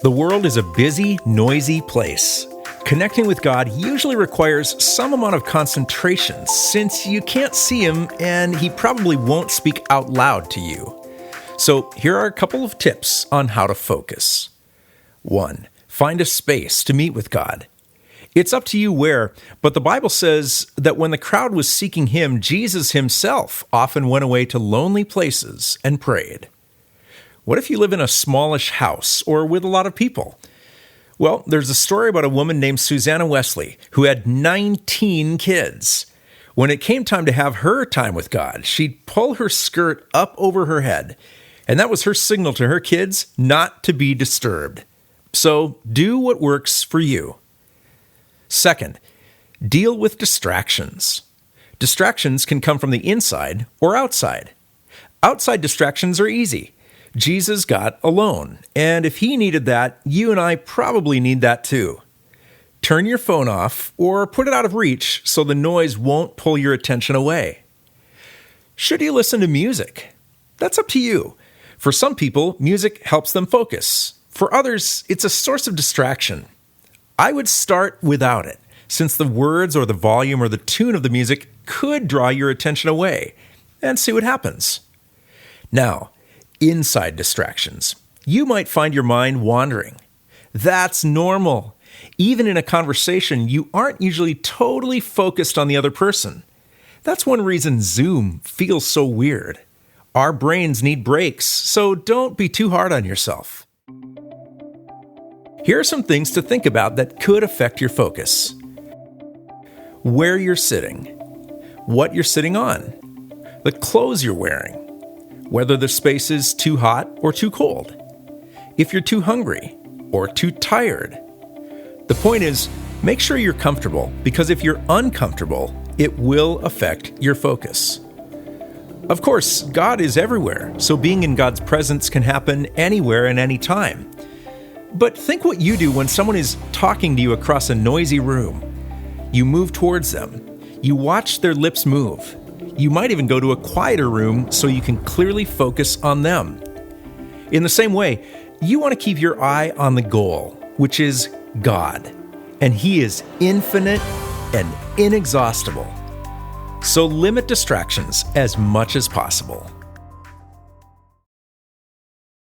The world is a busy, noisy place. Connecting with God usually requires some amount of concentration since you can't see Him and He probably won't speak out loud to you. So here are a couple of tips on how to focus. 1. Find a space to meet with God. It's up to you where, but the Bible says that when the crowd was seeking Him, Jesus Himself often went away to lonely places and prayed. What if you live in a smallish house or with a lot of people? Well, there's a story about a woman named Susanna Wesley who had 19 kids. When it came time to have her time with God, she'd pull her skirt up over her head, and that was her signal to her kids not to be disturbed. So do what works for you. 2. Deal with distractions. Distractions can come from the inside or outside. Outside distractions are easy. Jesus got alone, and if He needed that, you and I probably need that too. Turn your phone off or put it out of reach so the noise won't pull your attention away. Should you listen to music? That's up to you. For some people, music helps them focus. For others, it's a source of distraction. I would start without it, since the words or the volume or the tune of the music could draw your attention away, and see what happens. Now, inside distractions. You might find your mind wandering. That's normal. Even in a conversation, you aren't usually totally focused on the other person. That's one reason Zoom feels so weird. Our brains need breaks, so don't be too hard on yourself. Here are some things to think about that could affect your focus. Where you're sitting, what you're sitting on, the clothes you're wearing, whether the space is too hot or too cold, if you're too hungry or too tired. The point is, make sure you're comfortable, because if you're uncomfortable, it will affect your focus. Of course, God is everywhere, so being in God's presence can happen anywhere and anytime. But think what you do when someone is talking to you across a noisy room. You move towards them. You watch their lips move. You might even go to a quieter room so you can clearly focus on them. In the same way, you want to keep your eye on the goal, which is God. And He is infinite and inexhaustible. So limit distractions as much as possible.